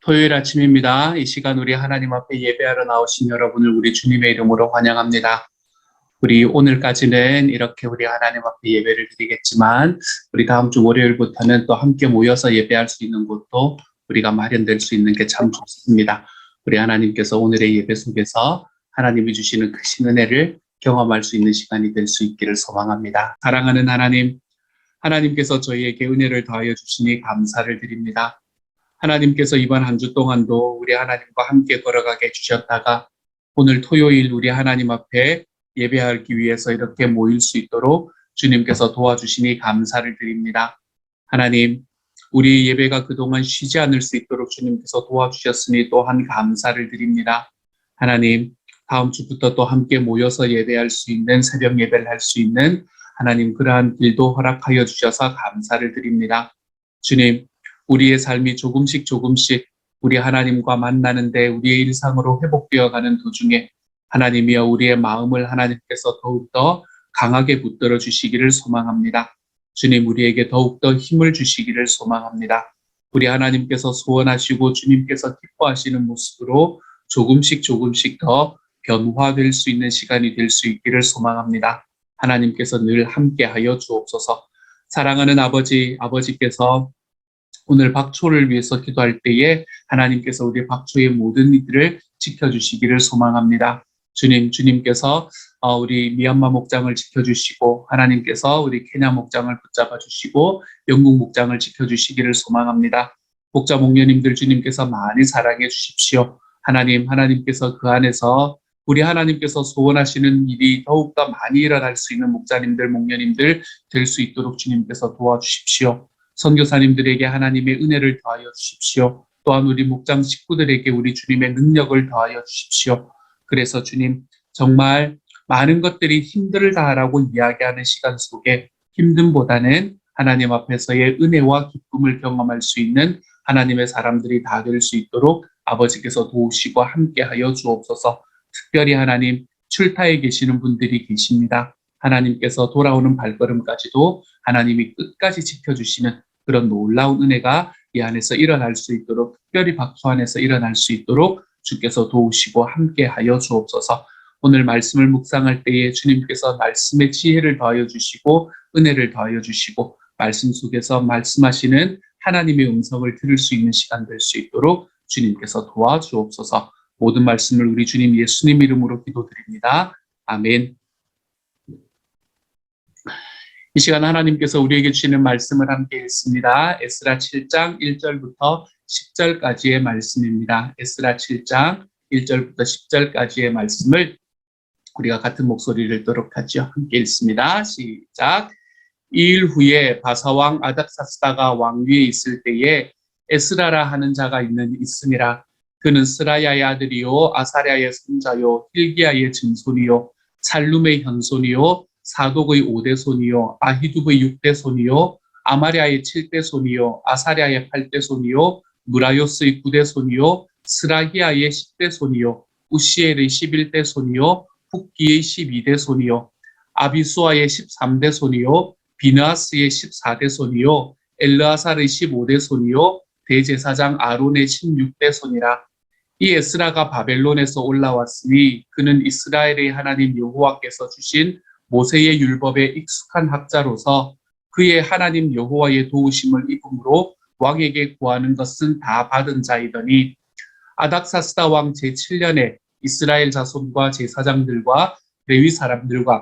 토요일 아침입니다. 이 시간 우리 하나님 앞에 예배하러 나오신 여러분을 우리 주님의 이름으로 환영합니다. 우리 오늘까지는 이렇게 우리 하나님 앞에 예배를 드리겠지만 우리 다음 주 월요일부터는 또 함께 모여서 예배할 수 있는 곳도 우리가 마련될 수 있는 게 참 좋습니다. 우리 하나님께서 오늘의 예배 속에서 하나님이 주시는 크신 은혜를 경험할 수 있는 시간이 될 수 있기를 소망합니다. 사랑하는 하나님, 하나님께서 저희에게 은혜를 더하여 주시니 감사를 드립니다. 하나님께서 이번 한 주 동안도 우리 하나님과 함께 걸어가게 해주셨다가 오늘 토요일 우리 하나님 앞에 예배하기 위해서 이렇게 모일 수 있도록 주님께서 도와주시니 감사를 드립니다. 하나님, 우리 예배가 그동안 쉬지 않을 수 있도록 주님께서 도와주셨으니 또한 감사를 드립니다. 하나님, 다음 주부터 또 함께 모여서 예배할 수 있는 새벽 예배를 할 수 있는 하나님 그러한 길도 허락하여 주셔서 감사를 드립니다. 주님, 우리의 삶이 조금씩 우리 하나님과 만나는데 우리의 일상으로 회복되어 가는 도중에 하나님이여 우리의 마음을 하나님께서 더욱더 강하게 붙들어 주시기를 소망합니다. 주님, 우리에게 더욱더 힘을 주시기를 소망합니다. 우리 하나님께서 소원하시고 주님께서 기뻐하시는 모습으로 조금씩 더 변화될 수 있는 시간이 될 수 있기를 소망합니다. 하나님께서 늘 함께하여 주옵소서. 사랑하는 아버지께서 오늘 박초를 위해서 기도할 때에 하나님께서 우리 박초의 모든 일들을 지켜주시기를 소망합니다. 주님께서 우리 미얀마 목장을 지켜주시고 하나님께서 우리 케냐 목장을 붙잡아 주시고 영국 목장을 지켜주시기를 소망합니다. 목자 목녀님들 주님께서 많이 사랑해 주십시오. 하나님께서 그 안에서 우리 하나님께서 소원하시는 일이 더욱더 많이 일어날 수 있는 목자님들, 목녀님들 될 수 있도록 주님께서 도와주십시오. 선교사님들에게 하나님의 은혜를 더하여 주십시오. 또한 우리 목장 식구들에게 우리 주님의 능력을 더하여 주십시오. 그래서 주님, 정말 많은 것들이 힘들다라고 이야기하는 시간 속에 힘듦보다는 하나님 앞에서의 은혜와 기쁨을 경험할 수 있는 하나님의 사람들이 다 될 수 있도록 아버지께서 도우시고 함께하여 주옵소서. 특별히 하나님, 출타에 계시는 분들이 계십니다. 하나님께서 돌아오는 발걸음까지도 하나님이 끝까지 지켜주시는 그런 놀라운 은혜가 이 안에서 일어날 수 있도록, 특별히 박수 안에서 일어날 수 있도록 주께서 도우시고 함께하여 주옵소서. 오늘 말씀을 묵상할 때에 주님께서 말씀의 지혜를 더하여 주시고 은혜를 더하여 주시고 말씀 속에서 말씀하시는 하나님의 음성을 들을 수 있는 시간 될 수 있도록 주님께서 도와주옵소서. 모든 말씀을 우리 주님 예수님 이름으로 기도드립니다. 아멘. 이 시간 하나님께서 우리에게 주시는 말씀을 함께 읽습니다. 에스라 7장 1절부터 10절까지의 말씀입니다. 에스라 7장 1절부터 10절까지의 말씀을 우리가 같은 목소리를 읽도록 하죠. 함께 읽습니다. 시작. 이 일 후에 바사왕 아닥사스다가 왕위에 있을 때에 에스라라 하는 자가 있으니라. 그는 스라야의 아들이요 아사랴의 손자요 힐기야의 증손이요 살룸의 현손이요 사독의 5대 손이요 아히두의 6대 손이요 아마랴의 7대 손이요 아사랴의 8대 손이요 무라요스의 9대 손이요 스라기야의 10대 손이요 우시엘의 11대 손이요 붓기의 12대 손이요 아비수아의 13대 손이요 비느하스의 14대 손이요 엘르아살의 15대 손이요 대제사장 아론의 16대 손이라. 이 에스라가 바벨론에서 올라왔으니 그는 이스라엘의 하나님 여호와께서 주신 모세의 율법에 익숙한 학자로서 그의 하나님 여호와의 도우심을 입음으로 왕에게 구하는 것은 다 받은 자이더니 아닥사스다 왕 제7년에 이스라엘 자손과 제사장들과 레위 사람들과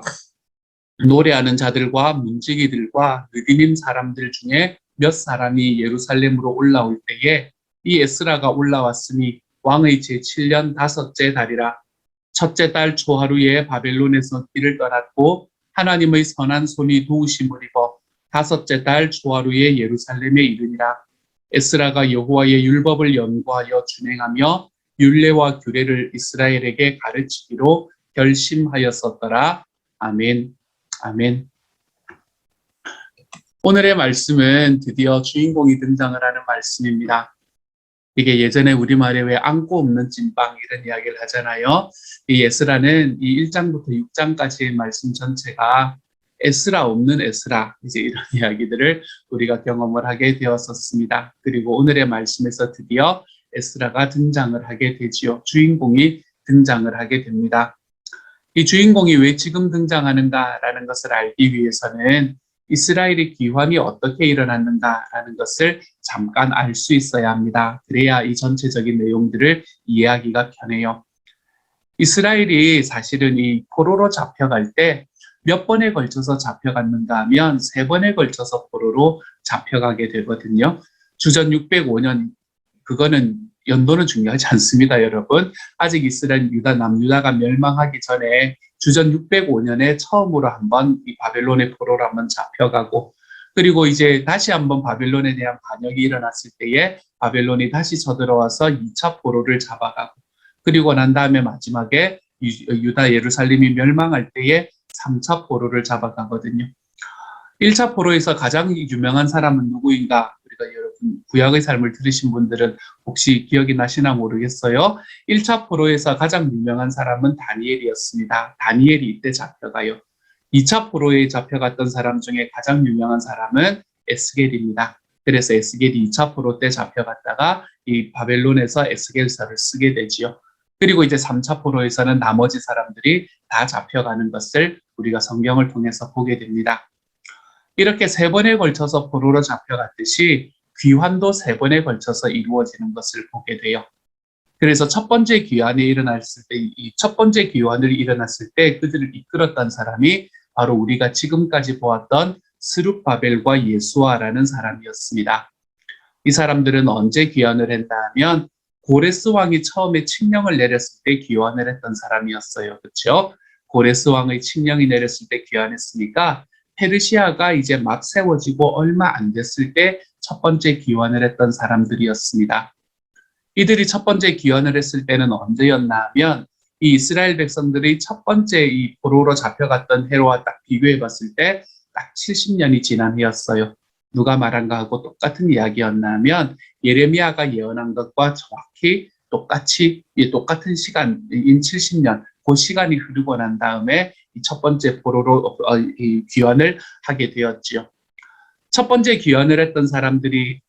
노래하는 자들과 문지기들과 느디님 사람들 중에 몇 사람이 예루살렘으로 올라올 때에 이 에스라가 올라왔으니 왕의 제7년 5째 달이라. 첫째 달 초하루에 바벨론에서 길을 떠났고 하나님의 선한 손이 도우심을 입어 5째 달 초하루에 예루살렘에 이르니라. 에스라가 여호와의 율법을 연구하여 준행하며 율례와 규례를 이스라엘에게 가르치기로 결심하였었더라. 아멘. 아멘. 오늘의 말씀은 드디어 주인공이 등장을 하는 말씀입니다. 이게 예전에 우리말에 왜 안고 없는 찐빵 이런 이야기를 하잖아요. 이 에스라는 이 1장부터 6장까지의 말씀 전체가 에스라 없는 에스라 이제 이런 이야기들을 우리가 경험을 하게 되었었습니다. 그리고 오늘의 말씀에서 드디어 에스라가 등장을 하게 되지요. 주인공이 등장을 하게 됩니다. 이 주인공이 왜 지금 등장하는가라는 것을 알기 위해서는 이스라엘의 귀환이 어떻게 일어났는가라는 것을 잠깐 알 수 있어야 합니다. 그래야 이 전체적인 내용들을 이해하기가 편해요. 이스라엘이 사실은 이 포로로 잡혀갈 때 몇 번에 걸쳐서 잡혀갔는가 하면 3번에 걸쳐서 포로로 잡혀가게 되거든요. 주전 605년, 그거는 연도는 중요하지 않습니다, 여러분. 아직 이스라엘 남유다가 멸망하기 전에 주전 605년에 처음으로 한번 이 바벨론의 포로로 한번 잡혀가고, 그리고 이제 다시 한번 바벨론에 대한 반역이 일어났을 때에 바벨론이 다시 쳐들어와서 2차 포로를 잡아가고, 그리고 난 다음에 마지막에 유다 예루살렘이 멸망할 때에 3차 포로를 잡아가거든요. 1차 포로에서 가장 유명한 사람은 누구인가? 우리가 여러분 구약의 삶을 들으신 분들은 혹시 기억이 나시나 모르겠어요. 1차 포로에서 가장 유명한 사람은 다니엘이었습니다. 다니엘이 이때 잡혀가요. 2차 포로에 잡혀갔던 사람 중에 가장 유명한 사람은 에스겔입니다. 그래서 에스겔이 2차 포로 때 잡혀갔다가 이 바벨론에서 에스겔서를 쓰게 되지요. 그리고 이제 3차 포로에서는 나머지 사람들이 다 잡혀가는 것을 우리가 성경을 통해서 보게 됩니다. 이렇게 3번에 걸쳐서 포로로 잡혀갔듯이 귀환도 3번에 걸쳐서 이루어지는 것을 보게 돼요. 그래서 첫 번째 귀환이 일어났을 때, 이 첫 번째 귀환을 일어났을 때 그들을 이끌었던 사람이 바로 우리가 지금까지 보았던 스룹바벨과 예수아라는 사람이었습니다. 이 사람들은 언제 귀환을 했나 하면 고레스 왕이 처음에 칙령을 내렸을 때 귀환을 했던 사람이었어요. 그렇죠? 고레스 왕의 칙령이 내렸을 때 귀환했으니까 페르시아가 이제 막 세워지고 얼마 안 됐을 때 첫 번째 귀환을 했던 사람들이었습니다. 이들이 첫 번째 귀환을 했을 때는 언제였나 하면 이 이스라엘 백성들이 첫 번째 이 포로로 잡혀갔던 해로와 딱 비교해 봤을 때 딱 70년이 지난 해였어요. 누가 말한 거하고 똑같은 이야기였나 하면 예레미야가 예언한 것과 정확히 똑같은 시간인 70년, 그 시간이 흐르고 난 다음에 이 첫 번째 포로로 이 귀환을 하게 되었지요. 첫 번째 귀환을 했던 사람들이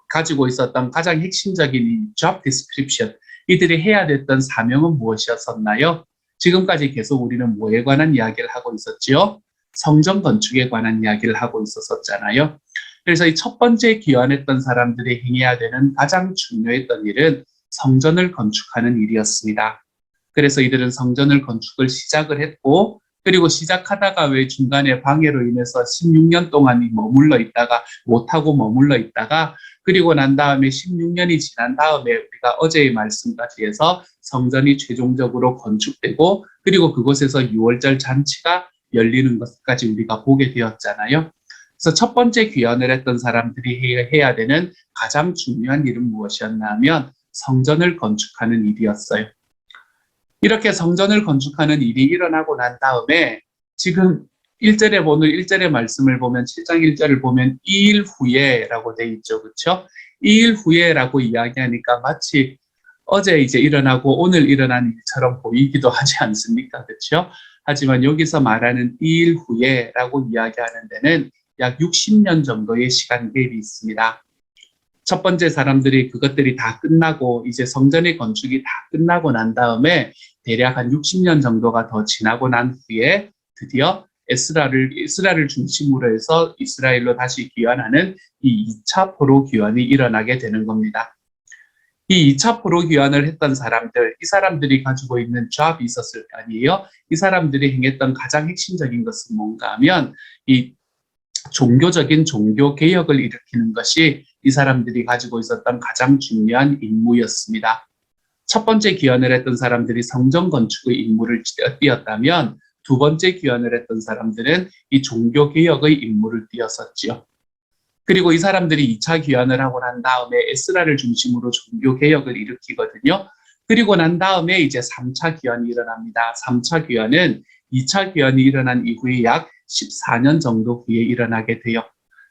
가지고 있었던 가장 핵심적인 이 job description, 이들이 해야 됐던 사명은 무엇이었었나요? 지금까지 계속 우리는 뭐에 관한 이야기를 하고 있었지요? 성전 건축에 관한 이야기를 하고 있었잖아요. 그래서 이 첫 번째 귀환했던 사람들이 행해야 되는 가장 중요했던 일은 성전을 건축하는 일이었습니다. 그래서 이들은 성전을 건축을 시작을 했고, 그리고 시작하다가 왜 중간에 방해로 인해서 16년 동안 못하고 머물러 있다가 그리고 난 다음에 16년이 지난 다음에 우리가 어제의 말씀까지 해서 성전이 최종적으로 건축되고 그리고 그곳에서 6월절 잔치가 열리는 것까지 우리가 보게 되었잖아요. 그래서 첫 번째 귀환을 했던 사람들이 해야 되는 가장 중요한 일은 무엇이었나 하면 성전을 건축하는 일이었어요. 이렇게 성전을 건축하는 일이 일어나고 난 다음에 지금 1절의 말씀을 보면 7장 1절을 보면 2일 후에라고 돼 있죠. 그렇죠? 2일 후에라고 이야기하니까 마치 어제 이제 일어나고 오늘 일어난 일처럼 보이기도 하지 않습니까? 그렇죠? 하지만 여기서 말하는 2일 후에라고 이야기하는 데는 약 60년 정도의 시간 갭이 있습니다. 첫 번째 사람들이 그것들이 다 끝나고 이제 성전의 건축이 다 끝나고 난 다음에 대략 한 60년 정도가 더 지나고 난 후에 드디어 에스라를 중심으로 해서 이스라엘로 다시 귀환하는 이 2차 포로 귀환이 일어나게 되는 겁니다. 이 2차 포로 귀환을 했던 사람들, 이 사람들이 가지고 있는 잡이 있었을 거 아니에요? 이 사람들이 행했던 가장 핵심적인 것은 뭔가 하면 이 종교적인 종교 개혁을 일으키는 것이 이 사람들이 가지고 있었던 가장 중요한 임무였습니다. 첫 번째 귀환을 했던 사람들이 성전 건축의 임무를 띄었다면 두 번째 귀환을 했던 사람들은 이 종교 개혁의 임무를 띄었었지요. 그리고 이 사람들이 2차 귀환을 하고 난 다음에 에스라를 중심으로 종교 개혁을 일으키거든요. 그리고 난 다음에 이제 3차 귀환이 일어납니다. 3차 귀환은 2차 귀환이 일어난 이후에 약 14년 정도 후에 일어나게 돼요.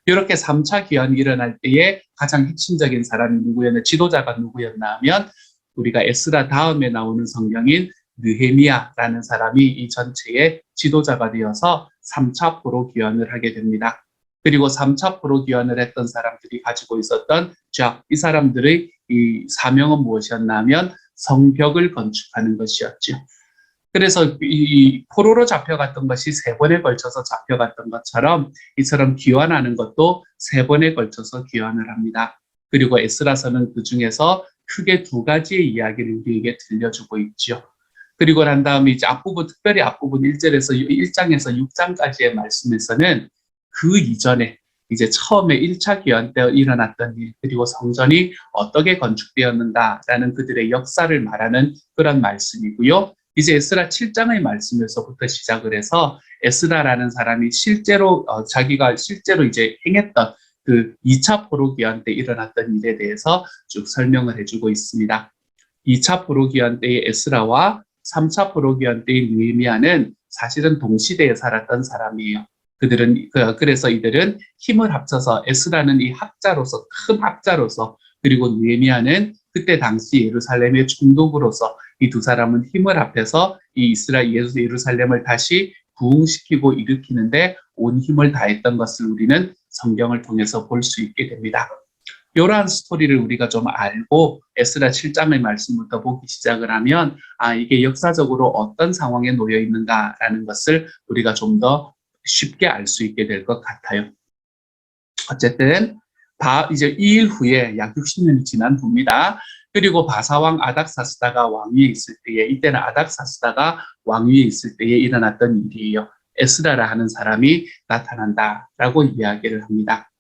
이렇게 3차 귀환이 일어날 때에 가장 핵심적인 사람이 지도자가 누구였나 하면 우리가 에스라 다음에 나오는 성경인 느헤미야라는 사람이 이 전체의 지도자가 되어서 3차 포로 귀환을 하게 됩니다. 그리고 3차 포로 귀환을 했던 사람들이 가지고 있었던 이 사람들의 이 사명은 무엇이었냐면 성벽을 건축하는 것이었죠. 그래서 이 포로로 잡혀갔던 것이 3번에 걸쳐서 잡혀갔던 것처럼 이처럼 귀환하는 것도 3번에 걸쳐서 귀환을 합니다. 그리고 에스라서는 그 중에서 크게 2가지의 이야기를 우리에게 들려주고 있죠. 그리고 난 다음에 이제 앞부분, 특별히 앞부분 1장에서 6장까지의 말씀에서는 그 이전에 이제 처음에 1차 귀환 때 일어났던 일, 그리고 성전이 어떻게 건축되었는가라는 그들의 역사를 말하는 그런 말씀이고요. 이제 에스라 7장의 말씀에서부터 시작을 해서 에스라라는 사람이 자기가 실제로 이제 행했던 그 2차 포로 귀환 때 일어났던 일에 대해서 쭉 설명을 해주고 있습니다. 2차 포로 귀환 때의 에스라와 3차 포로 귀환 때의 느헤미야는 사실은 동시대에 살았던 사람이에요. 그래서 이들은 힘을 합쳐서 에스라는 이 학자로서, 큰 학자로서, 그리고 느헤미야는 그때 당시 예루살렘의 총독으로서 이 2사람은 힘을 합해서 이 예루살렘을 다시 부흥시키고 일으키는데 온 힘을 다했던 것을 우리는 성경을 통해서 볼 수 있게 됩니다. 이러한 스토리를 우리가 좀 알고 에스라 7장의 말씀부터 보기 시작을 하면 이게 역사적으로 어떤 상황에 놓여 있는가라는 것을 우리가 좀 더 쉽게 알 수 있게 될 것 같아요. 어쨌든 이제 이 일 후에 약 60년이 지난 후입니다. 그리고 바사왕 아닥사스다가 왕위에 있을 때에, 이때는 아닥사스다가 왕위에 있을 때에 일어났던 일이에요. 에스라라 하는 사람이 나타난다라고 이야기를 합니다.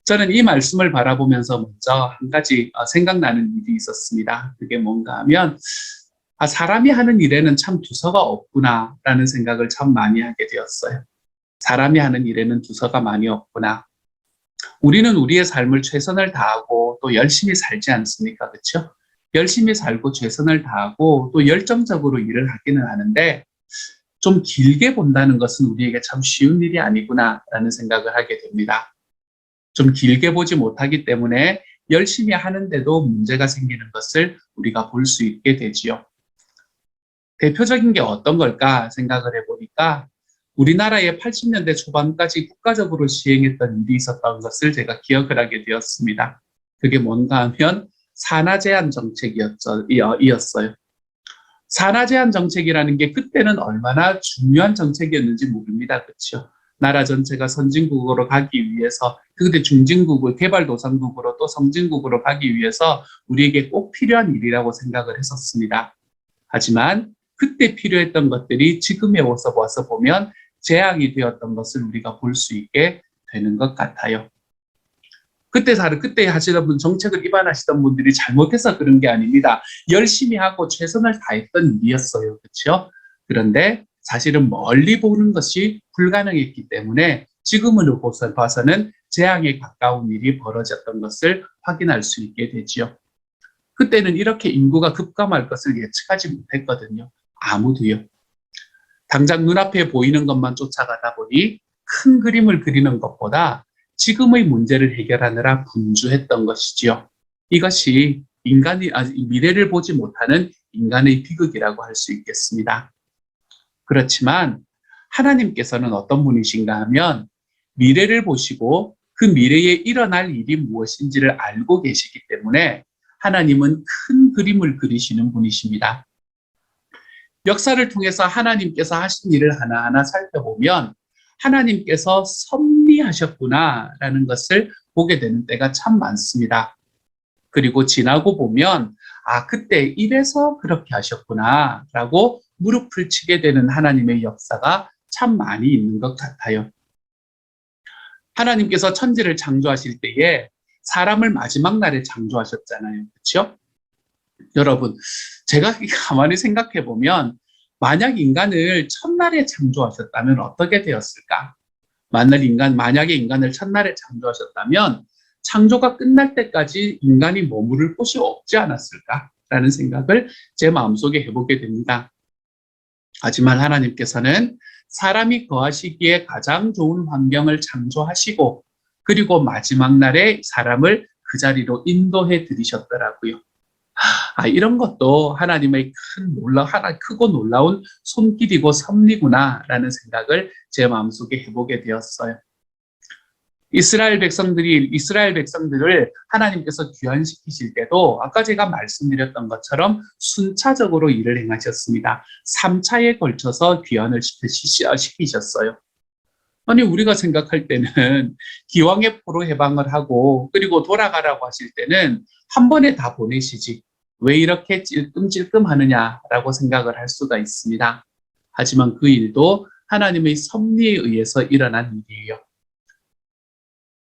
저는 이 말씀을 바라보면서 먼저 한 가지 생각나는 일이 있었습니다. 그게 뭔가 하면 사람이 하는 일에는 참 두서가 없구나라는 생각을 참 많이 하게 되었어요. 사람이 하는 일에는 두서가 많이 없구나. 우리는 우리의 삶을 최선을 다하고 또 열심히 살지 않습니까? 그렇죠? 열심히 살고 최선을 다하고 또 열정적으로 일을 하기는 하는데 좀 길게 본다는 것은 우리에게 참 쉬운 일이 아니구나라는 생각을 하게 됩니다. 좀 길게 보지 못하기 때문에 열심히 하는데도 문제가 생기는 것을 우리가 볼 수 있게 되지요. 대표적인 게 어떤 걸까 생각을 해보니까 우리나라에 80년대 초반까지 국가적으로 시행했던 일이 있었던 것을 제가 기억을 하게 되었습니다. 그게 뭔가 하면 산하 제한 정책이었어요. 산하 제한 정책이라는 게 그때는 얼마나 중요한 정책이었는지 모릅니다. 그렇죠? 나라 전체가 선진국으로 가기 위해서, 그때 중진국을 개발도상국으로 또 선진국으로 가기 위해서 우리에게 꼭 필요한 일이라고 생각을 했었습니다. 하지만 그때 필요했던 것들이 지금에 와서 보면 재앙이 되었던 것을 우리가 볼 수 있게 되는 것 같아요. 그때 하시던 분, 정책을 입안하시던 분들이 잘못해서 그런 게 아닙니다. 열심히 하고 최선을 다했던 일이었어요. 그렇죠? 그런데 사실은 멀리 보는 것이 불가능했기 때문에 지금으로 봐서는 재앙에 가까운 일이 벌어졌던 것을 확인할 수 있게 되지요. 그때는 이렇게 인구가 급감할 것을 예측하지 못했거든요. 아무도요. 당장 눈앞에 보이는 것만 쫓아가다 보니 큰 그림을 그리는 것보다 지금의 문제를 해결하느라 분주했던 것이지요. 이것이 미래를 보지 못하는 인간의 비극이라고 할 수 있겠습니다. 그렇지만 하나님께서는 어떤 분이신가 하면 미래를 보시고 그 미래에 일어날 일이 무엇인지를 알고 계시기 때문에 하나님은 큰 그림을 그리시는 분이십니다. 역사를 통해서 하나님께서 하신 일을 하나하나 살펴보면 하나님께서 섭리하셨구나라는 것을 보게 되는 때가 참 많습니다. 그리고 지나고 보면 그때 이래서 그렇게 하셨구나라고 무릎을 치게 되는 하나님의 역사가 참 많이 있는 것 같아요. 하나님께서 천지를 창조하실 때에 사람을 마지막 날에 창조하셨잖아요. 그렇죠? 여러분, 제가 가만히 생각해 보면 만약 인간을 첫날에 창조하셨다면 어떻게 되었을까? 만약에 인간을 첫날에 창조하셨다면 창조가 끝날 때까지 인간이 머무를 곳이 없지 않았을까라는 생각을 제 마음속에 해보게 됩니다. 하지만 하나님께서는 사람이 거하시기에 가장 좋은 환경을 창조하시고 그리고 마지막 날에 사람을 그 자리로 인도해 드리셨더라고요. 이런 것도 하나님의 크고 놀라운 손길이고 섭리구나라는 생각을 제 마음속에 해보게 되었어요. 이스라엘 백성들을 하나님께서 귀환시키실 때도 아까 제가 말씀드렸던 것처럼 순차적으로 일을 행하셨습니다. 3차에 걸쳐서 귀환을 시키셨어요. 아니, 우리가 생각할 때는 기왕의 포로 해방을 하고 그리고 돌아가라고 하실 때는 한 번에 다 보내시지 왜 이렇게 찔끔찔끔 하느냐라고 생각을 할 수가 있습니다. 하지만 그 일도 하나님의 섭리에 의해서 일어난 일이에요.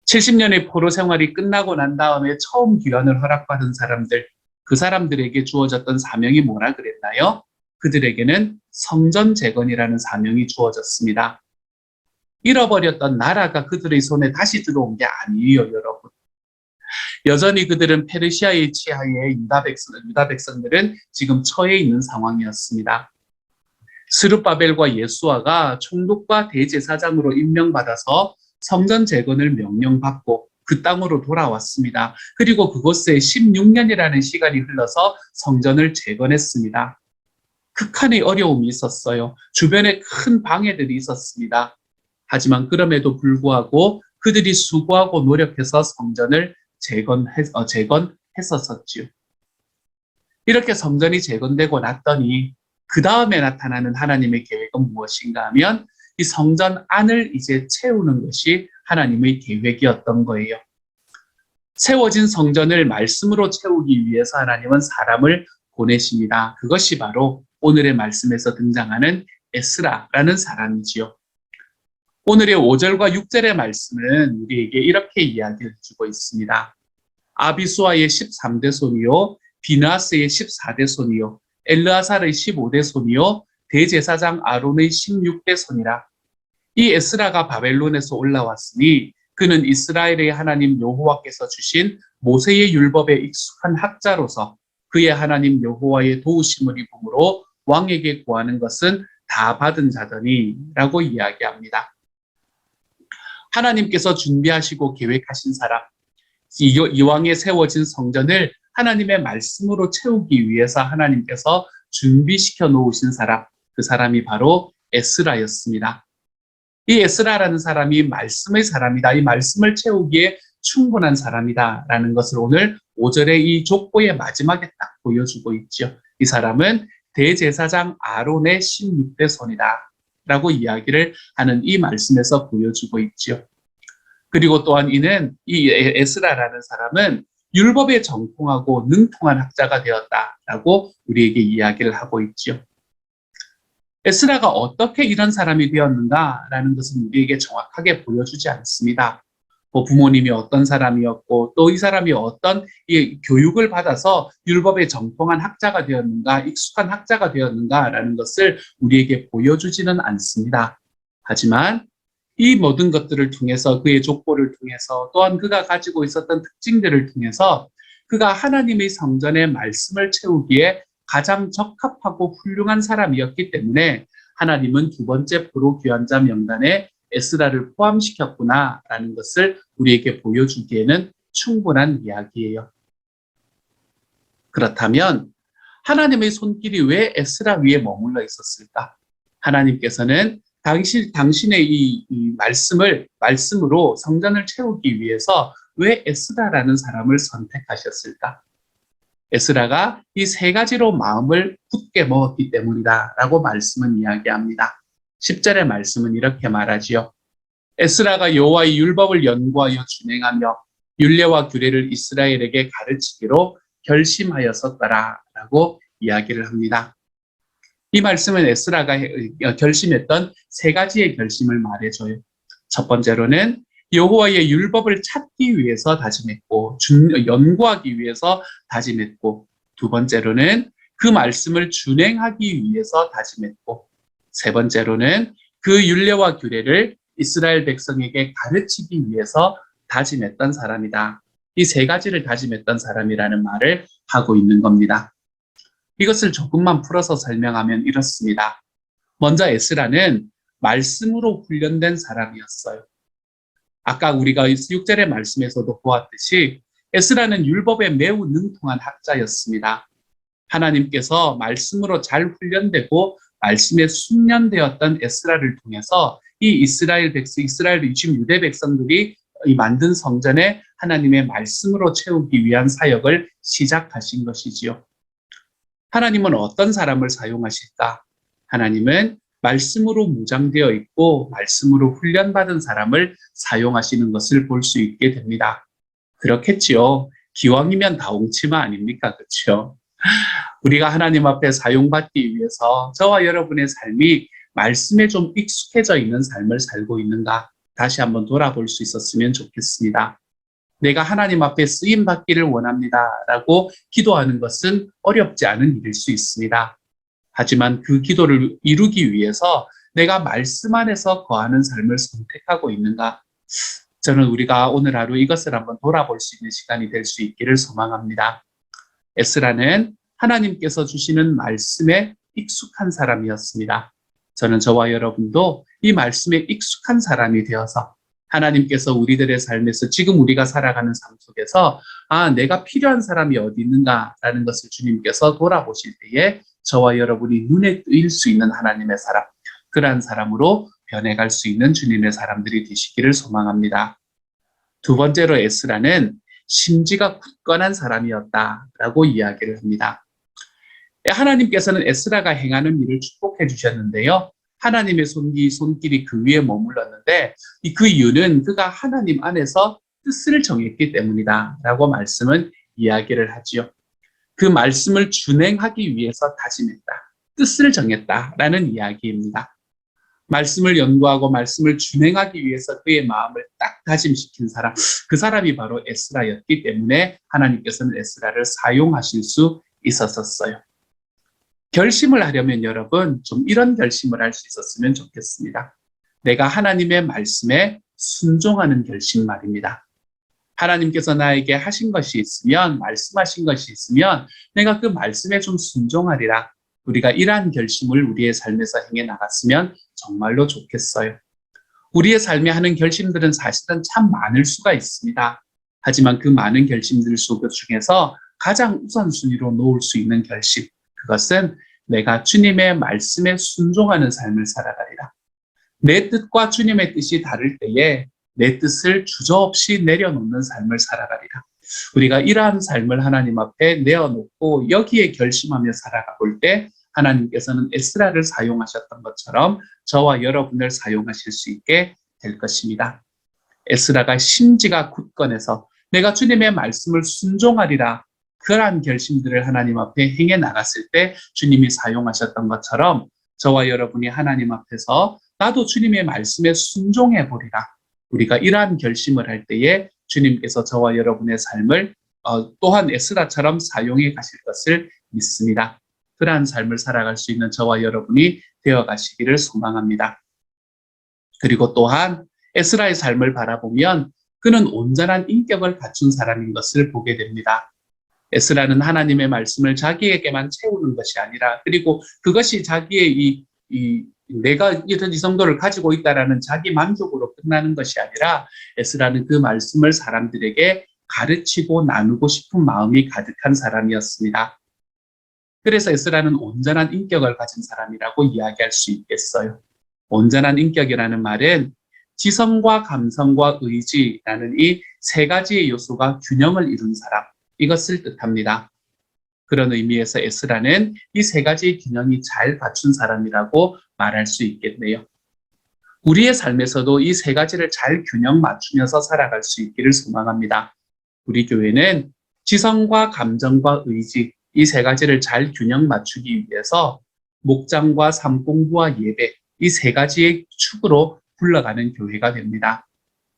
70년의 포로 생활이 끝나고 난 다음에 처음 귀환을 허락받은 사람들, 그 사람들에게 주어졌던 사명이 뭐라 그랬나요? 그들에게는 성전 재건이라는 사명이 주어졌습니다. 잃어버렸던 나라가 그들의 손에 다시 들어온 게 아니에요, 여러분. 여전히 그들은 페르시아의 지하에 유다 백성들은 지금 처해 있는 상황이었습니다. 스룹바벨과 예수아가 총독과 대제사장으로 임명받아서 성전 재건을 명령받고 그 땅으로 돌아왔습니다. 그리고 그곳에 16년이라는 시간이 흘러서 성전을 재건했습니다. 극한의 어려움이 있었어요. 주변에 큰 방해들이 있었습니다. 하지만 그럼에도 불구하고 그들이 수고하고 노력해서 성전을 재건했었지요. 이렇게 성전이 재건되고 났더니 그 다음에 나타나는 하나님의 계획은 무엇인가 하면 이 성전 안을 이제 채우는 것이 하나님의 계획이었던 거예요. 세워진 성전을 말씀으로 채우기 위해서 하나님은 사람을 보내십니다. 그것이 바로 오늘의 말씀에서 등장하는 에스라라는 사람이지요. 오늘의 5절과 6절의 말씀은 우리에게 이렇게 이야기를 주고 있습니다. 아비수아의 13대 손이요, 비나스의 14대 손이요, 엘르아살의 15대 손이요, 대제사장 아론의 16대 손이라. 이 에스라가 바벨론에서 올라왔으니 그는 이스라엘의 하나님 여호와께서 주신 모세의 율법에 익숙한 학자로서 그의 하나님 여호와의 도우심을 입음으로 왕에게 구하는 것은 다 받은 자더니 라고 이야기합니다. 하나님께서 준비하시고 계획하신 사람, 이왕에 세워진 성전을 하나님의 말씀으로 채우기 위해서 하나님께서 준비시켜 놓으신 사람, 그 사람이 바로 에스라였습니다. 이 에스라라는 사람이 말씀의 사람이다. 이 말씀을 채우기에 충분한 사람이다. 라는 것을 오늘 5절의 이 족보의 마지막에 딱 보여주고 있죠. 이 사람은 대제사장 아론의 16대 손이다. 라고 이야기를 하는 이 말씀에서 보여주고 있죠. 그리고 또한 이는 이 에스라라는 사람은 율법에 정통하고 능통한 학자가 되었다라고 우리에게 이야기를 하고 있죠. 에스라가 어떻게 이런 사람이 되었는가라는 것은 우리에게 정확하게 보여주지 않습니다. 부모님이 어떤 사람이었고 또 이 사람이 어떤 교육을 받아서 율법에 정통한 학자가 되었는가, 익숙한 학자가 되었는가라는 것을 우리에게 보여주지는 않습니다. 하지만 이 모든 것들을 통해서 그의 족보를 통해서 또한 그가 가지고 있었던 특징들을 통해서 그가 하나님의 성전의 말씀을 채우기에 가장 적합하고 훌륭한 사람이었기 때문에 하나님은 두 번째 포로 귀환자 명단에 에스라를 포함시켰구나라는 것을 우리에게 보여주기에는 충분한 이야기예요. 그렇다면 하나님의 손길이 왜 에스라 위에 머물러 있었을까? 하나님께서는 당신의 이 말씀으로 성전을 채우기 위해서 왜 에스라라는 사람을 선택하셨을까? 에스라가 이 세 가지로 마음을 굳게 먹었기 때문이다라고 말씀은 이야기합니다. 10절의 말씀은 이렇게 말하지요. 에스라가 여호와의 율법을 연구하여 준행하며 율례와 규례를 이스라엘에게 가르치기로 결심하였었더라라고 이야기를 합니다. 이 말씀은 에스라가 결심했던 세 가지의 결심을 말해줘요. 첫 번째로는 여호와의 율법을 찾기 위해서 다짐했고 연구하기 위해서 다짐했고, 두 번째로는 그 말씀을 준행하기 위해서 다짐했고, 세 번째로는 그 율례와 규례를 이스라엘 백성에게 가르치기 위해서 다짐했던 사람이다. 이 세 가지를 다짐했던 사람이라는 말을 하고 있는 겁니다. 이것을 조금만 풀어서 설명하면 이렇습니다. 먼저 에스라는 말씀으로 훈련된 사람이었어요. 아까 우리가 6절의 말씀에서도 보았듯이 에스라는 율법에 매우 능통한 학자였습니다. 하나님께서 말씀으로 잘 훈련되고 말씀에 숙련되었던 에스라를 통해서 이 이스라엘 지금 유대 백성들이 이 만든 성전에 하나님의 말씀으로 채우기 위한 사역을 시작하신 것이지요. 하나님은 어떤 사람을 사용하실까? 하나님은 말씀으로 무장되어 있고 말씀으로 훈련받은 사람을 사용하시는 것을 볼 수 있게 됩니다. 그렇겠지요. 기왕이면 다홍치마 아닙니까? 그렇죠? 우리가 하나님 앞에 사용받기 위해서 저와 여러분의 삶이 말씀에 좀 익숙해져 있는 삶을 살고 있는가? 다시 한번 돌아볼 수 있었으면 좋겠습니다. 내가 하나님 앞에 쓰임 받기를 원합니다. 라고 기도하는 것은 어렵지 않은 일일 수 있습니다. 하지만 그 기도를 이루기 위해서 내가 말씀 안에서 거하는 삶을 선택하고 있는가? 저는 우리가 오늘 하루 이것을 한번 돌아볼 수 있는 시간이 될 수 있기를 소망합니다. 에스라는 하나님께서 주시는 말씀에 익숙한 사람이었습니다. 저는 저와 여러분도 이 말씀에 익숙한 사람이 되어서 하나님께서 우리들의 삶에서 지금 우리가 살아가는 삶 속에서 내가 필요한 사람이 어디 있는가라는 것을 주님께서 돌아보실 때에 저와 여러분이 눈에 띄일 수 있는 하나님의 사람, 그러한 사람으로 변해갈 수 있는 주님의 사람들이 되시기를 소망합니다. 두 번째로 에스라는 심지가 굳건한 사람이었다라고 이야기를 합니다. 하나님께서는 에스라가 행하는 일을 축복해 주셨는데요. 하나님의 손길이 그 위에 머물렀는데 그 이유는 그가 하나님 안에서 뜻을 정했기 때문이다 라고 말씀은 이야기를 하지요. 그 말씀을 준행하기 위해서 다짐했다. 뜻을 정했다라는 이야기입니다. 말씀을 연구하고 말씀을 준행하기 위해서 그의 마음을 딱 다짐시킨 사람, 그 사람이 바로 에스라였기 때문에 하나님께서는 에스라를 사용하실 수 있었어요. 결심을 하려면 여러분 좀 이런 결심을 할 수 있었으면 좋겠습니다. 내가 하나님의 말씀에 순종하는 결심 말입니다. 하나님께서 나에게 하신 것이 있으면, 말씀하신 것이 있으면 내가 그 말씀에 좀 순종하리라. 우리가 이러한 결심을 우리의 삶에서 행해 나갔으면 정말로 좋겠어요. 우리의 삶에 하는 결심들은 사실은 참 많을 수가 있습니다. 하지만 그 많은 결심들 중에서 가장 우선순위로 놓을 수 있는 결심, 그것은 내가 주님의 말씀에 순종하는 삶을 살아가리라. 내 뜻과 주님의 뜻이 다를 때에 내 뜻을 주저없이 내려놓는 삶을 살아가리라. 우리가 이러한 삶을 하나님 앞에 내어놓고 여기에 결심하며 살아가 볼 때 하나님께서는 에스라를 사용하셨던 것처럼 저와 여러분을 사용하실 수 있게 될 것입니다. 에스라가 심지가 굳건해서 내가 주님의 말씀을 순종하리라, 그러한 결심들을 하나님 앞에 행해 나갔을 때 주님이 사용하셨던 것처럼 저와 여러분이 하나님 앞에서 나도 주님의 말씀에 순종해 보리라. 우리가 이러한 결심을 할 때에 주님께서 저와 여러분의 삶을 또한 에스라처럼 사용해 가실 것을 믿습니다. 그러한 삶을 살아갈 수 있는 저와 여러분이 되어 가시기를 소망합니다. 그리고 또한 에스라의 삶을 바라보면 그는 온전한 인격을 갖춘 사람인 것을 보게 됩니다. 에스라는 하나님의 말씀을 자기에게만 채우는 것이 아니라, 그리고 그것이 자기의 내가 이 정도를 가지고 있다라는 자기 만족으로 끝나는 것이 아니라 에스라는 그 말씀을 사람들에게 가르치고 나누고 싶은 마음이 가득한 사람이었습니다. 그래서 에스라는 온전한 인격을 가진 사람이라고 이야기할 수 있겠어요. 온전한 인격이라는 말은 지성과 감성과 의지라는 이 세 가지의 요소가 균형을 이룬 사람, 이것을 뜻합니다. 그런 의미에서 에스라는 이 세 가지의 균형이 잘 갖춘 사람이라고 말할 수 있겠네요. 우리의 삶에서도 이 세 가지를 잘 균형 맞추면서 살아갈 수 있기를 소망합니다. 우리 교회는 지성과 감정과 의지, 이 세 가지를 잘 균형 맞추기 위해서 목장과 삶 공부와 예배, 이 세 가지의 축으로 굴러가는 교회가 됩니다.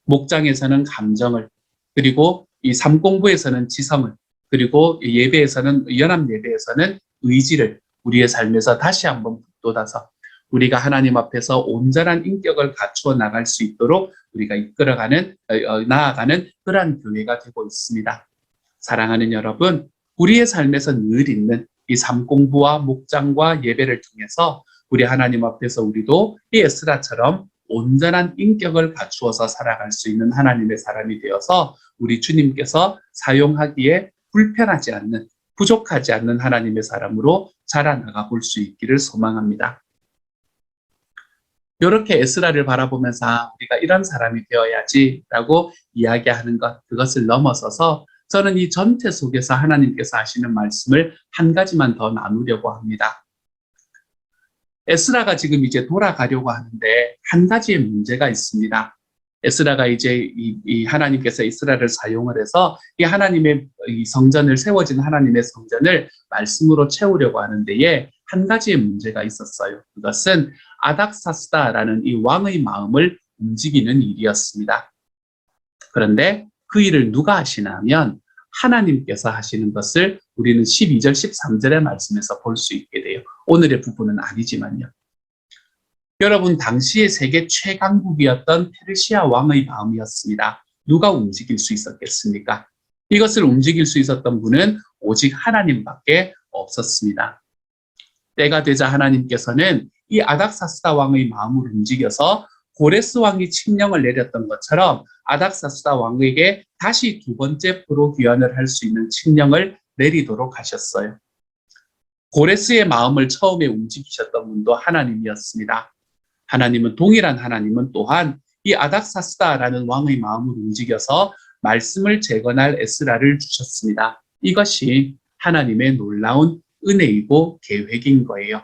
목장에서는 감정을, 그리고 이 삶 공부에서는 지성을, 그리고 예배에서는, 연합 예배에서는 의지를 우리의 삶에서 다시 한번 북돋아서 우리가 하나님 앞에서 온전한 인격을 갖추어 나갈 수 있도록 우리가 나아가는 그러한 교회가 되고 있습니다. 사랑하는 여러분, 우리의 삶에서 늘 있는 이 삶 공부와 목장과 예배를 통해서 우리 하나님 앞에서 우리도 이 에스라처럼 온전한 인격을 갖추어서 살아갈 수 있는 하나님의 사람이 되어서 우리 주님께서 사용하기에 불편하지 않는, 부족하지 않는 하나님의 사람으로 자라나가 볼 수 있기를 소망합니다. 이렇게 에스라를 바라보면서 우리가 이런 사람이 되어야지라고 이야기하는 것, 그것을 넘어서서 저는 이 전체 속에서 하나님께서 하시는 말씀을 한 가지만 더 나누려고 합니다. 에스라가 지금 이제 돌아가려고 하는데 한 가지의 문제가 있습니다. 에스라가 이제 이 하나님께서 에스라를 사용을 해서 이 하나님의 이 성전을 세워진 하나님의 성전을 말씀으로 채우려고 하는 데에 한 가지의 문제가 있었어요. 그것은 아닥사스다라는 이 왕의 마음을 움직이는 일이었습니다. 그런데 그 일을 누가 하시냐면 하나님께서 하시는 것을 우리는 12절, 13절의 말씀에서 볼 수 있게 돼요. 오늘의 부분은 아니지만요. 여러분, 당시의 세계 최강국이었던 페르시아 왕의 마음이었습니다. 누가 움직일 수 있었겠습니까? 이것을 움직일 수 있었던 분은 오직 하나님밖에 없었습니다. 때가 되자 하나님께서는 이 아닥사스다 왕의 마음을 움직여서 고레스 왕이 칙령을 내렸던 것처럼 아닥사스다 왕에게 다시 두 번째 포로 귀환을 할 수 있는 칙령을 내리도록 하셨어요. 고레스의 마음을 처음에 움직이셨던 분도 하나님이었습니다. 하나님은 동일한 하나님은 또한 이 아닥사스다라는 왕의 마음을 움직여서 말씀을 재건할 에스라를 주셨습니다. 이것이 하나님의 놀라운 은혜이고 계획인 거예요.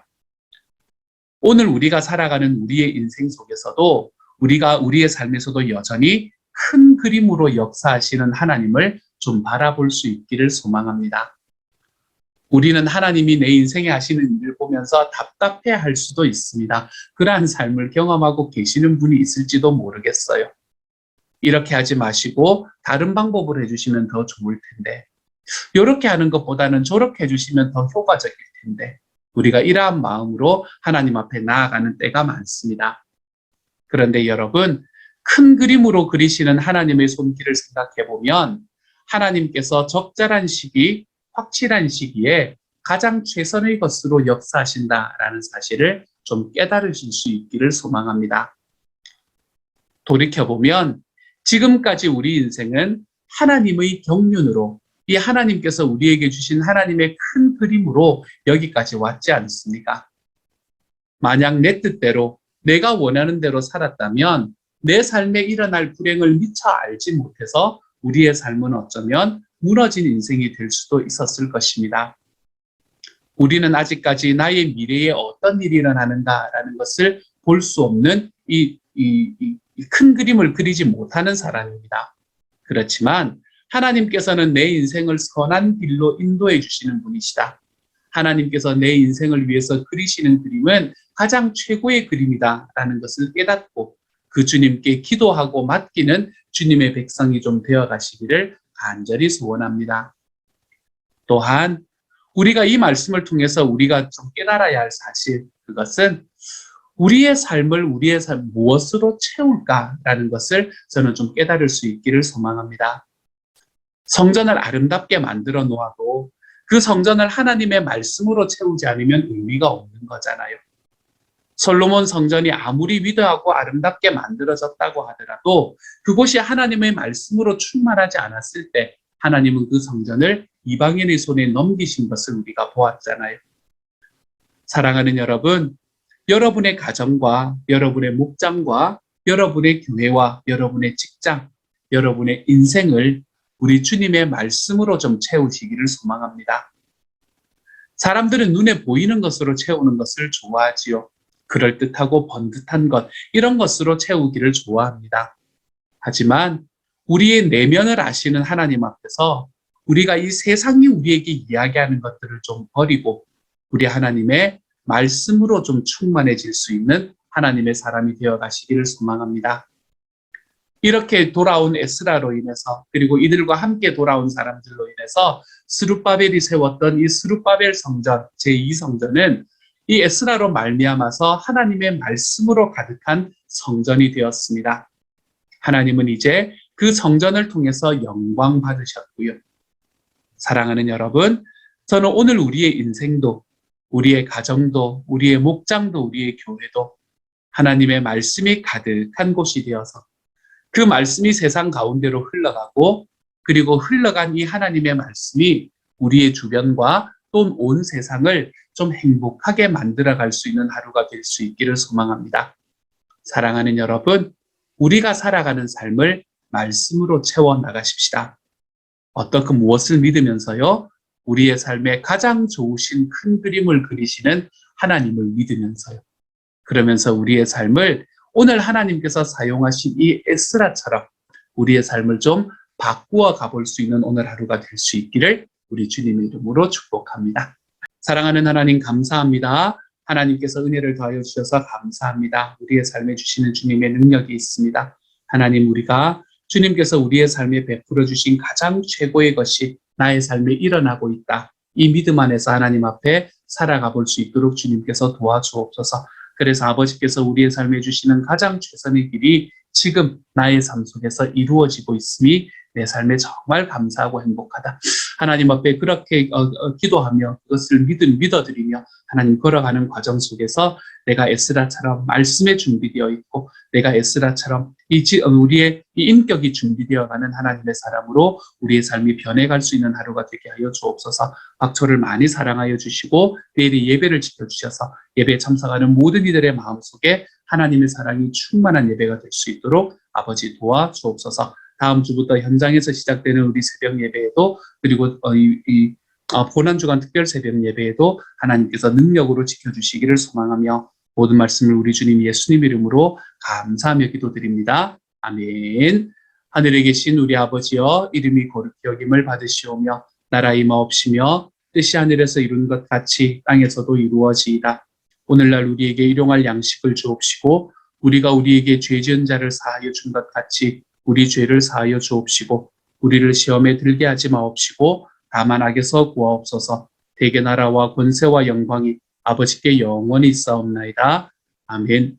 오늘 우리가 살아가는 우리의 인생 속에서도 우리가 우리의 삶에서도 여전히 큰 그림으로 역사하시는 하나님을 좀 바라볼 수 있기를 소망합니다. 우리는 하나님이 내 인생에 하시는 일을 보면서 답답해 할 수도 있습니다. 그러한 삶을 경험하고 계시는 분이 있을지도 모르겠어요. 이렇게 하지 마시고 다른 방법을 해주시면 더 좋을 텐데, 이렇게 하는 것보다는 저렇게 해주시면 더 효과적일 텐데, 우리가 이러한 마음으로 하나님 앞에 나아가는 때가 많습니다. 그런데 여러분, 큰 그림으로 그리시는 하나님의 손길을 생각해 보면 하나님께서 적절한 시기, 확실한 시기에 가장 최선의 것으로 역사하신다라는 사실을 좀 깨달으실 수 있기를 소망합니다. 돌이켜보면 지금까지 우리 인생은 하나님의 경륜으로, 이 하나님께서 우리에게 주신 하나님의 큰 그림으로 여기까지 왔지 않습니까? 만약 내 뜻대로 내가 원하는 대로 살았다면 내 삶에 일어날 불행을 미처 알지 못해서 우리의 삶은 어쩌면 무너진 인생이 될 수도 있었을 것입니다. 우리는 아직까지 나의 미래에 어떤 일이 일어나는가라는 것을 볼 수 없는 이 큰 그림을 그리지 못하는 사람입니다. 그렇지만 하나님께서는 내 인생을 선한 길로 인도해 주시는 분이시다. 하나님께서 내 인생을 위해서 그리시는 그림은 가장 최고의 그림이다라는 것을 깨닫고 그 주님께 기도하고 맡기는 주님의 백성이 좀 되어 가시기를 간절히 소원합니다. 또한 우리가 이 말씀을 통해서 우리가 좀 깨달아야 할 사실, 그것은 우리의 삶을 무엇으로 채울까라는 것을 저는 좀 깨달을 수 있기를 소망합니다. 성전을 아름답게 만들어 놓아도 그 성전을 하나님의 말씀으로 채우지 않으면 의미가 없는 거잖아요. 솔로몬 성전이 아무리 위대하고 아름답게 만들어졌다고 하더라도 그곳이 하나님의 말씀으로 충만하지 않았을 때 하나님은 그 성전을 이방인의 손에 넘기신 것을 우리가 보았잖아요. 사랑하는 여러분, 여러분의 가정과 여러분의 목장과 여러분의 교회와 여러분의 직장, 여러분의 인생을 우리 주님의 말씀으로 좀 채우시기를 소망합니다. 사람들은 눈에 보이는 것으로 채우는 것을 좋아하지요. 그럴듯하고 번듯한 것, 이런 것으로 채우기를 좋아합니다. 하지만 우리의 내면을 아시는 하나님 앞에서 우리가 이 세상이 우리에게 이야기하는 것들을 좀 버리고 우리 하나님의 말씀으로 좀 충만해질 수 있는 하나님의 사람이 되어 가시기를 소망합니다. 이렇게 돌아온 에스라로 인해서, 그리고 이들과 함께 돌아온 사람들로 인해서 스룹바벨이 세웠던 이 스룹바벨 성전, 제2성전은 이 에스라로 말미암아서 하나님의 말씀으로 가득한 성전이 되었습니다. 하나님은 이제 그 성전을 통해서 영광 받으셨고요. 사랑하는 여러분, 저는 오늘 우리의 인생도, 우리의 가정도, 우리의 목장도, 우리의 교회도 하나님의 말씀이 가득한 곳이 되어서 그 말씀이 세상 가운데로 흘러가고, 그리고 흘러간 이 하나님의 말씀이 우리의 주변과 또 온 세상을 좀 행복하게 만들어갈 수 있는 하루가 될 수 있기를 소망합니다. 사랑하는 여러분, 우리가 살아가는 삶을 말씀으로 채워 나가십시다. 어떻게 무엇을 믿으면서요? 우리의 삶에 가장 좋으신 큰 그림을 그리시는 하나님을 믿으면서요. 그러면서 우리의 삶을 오늘 하나님께서 사용하신 이 에스라처럼 우리의 삶을 좀 바꾸어 가볼 수 있는 오늘 하루가 될 수 있기를 우리 주님의 이름으로 축복합니다. 사랑하는 하나님 감사합니다. 하나님께서 은혜를 더하여 주셔서 감사합니다. 우리의 삶에 주시는 주님의 능력이 있습니다. 하나님, 우리가 주님께서 우리의 삶에 베풀어 주신 가장 최고의 것이 나의 삶에 일어나고 있다. 이 믿음 안에서 하나님 앞에 살아가 볼 수 있도록 주님께서 도와주옵소서. 그래서 아버지께서 우리의 삶에 주시는 가장 최선의 길이 지금 나의 삶 속에서 이루어지고 있음이 내 삶에 정말 감사하고 행복하다. 하나님 앞에 그렇게 기도하며 그것을 믿어드리며 하나님 걸어가는 과정 속에서 내가 에스라처럼 말씀에 준비되어 있고 내가 에스라처럼 우리의 이 인격이 준비되어가는 하나님의 사람으로 우리의 삶이 변해갈 수 있는 하루가 되게 하여 주옵소서. 박초를 많이 사랑하여 주시고 내일의 예배를 지켜주셔서 예배에 참석하는 모든 이들의 마음속에 하나님의 사랑이 충만한 예배가 될 수 있도록 아버지 도와주옵소서. 다음 주부터 현장에서 시작되는 우리 새벽 예배에도 그리고 고난주간 특별 새벽 예배에도 하나님께서 능력으로 지켜주시기를 소망하며 모든 말씀을 우리 주님 예수님 이름으로 감사하며 기도드립니다. 아멘. 하늘에 계신 우리 아버지여, 이름이 거룩히 여김을 받으시오며 나라 임하옵시며 뜻이 하늘에서 이룬 것 같이 땅에서도 이루어지이다. 오늘날 우리에게 일용할 양식을 주옵시고 우리가 우리에게 죄 지은 자를 사하여 준 것 같이 우리 죄를 사하여 주옵시고 우리를 시험에 들게 하지 마옵시고 다만 악에서 구하옵소서. 대개 나라와 권세와 영광이 아버지께 영원히 있사옵나이다. 아멘.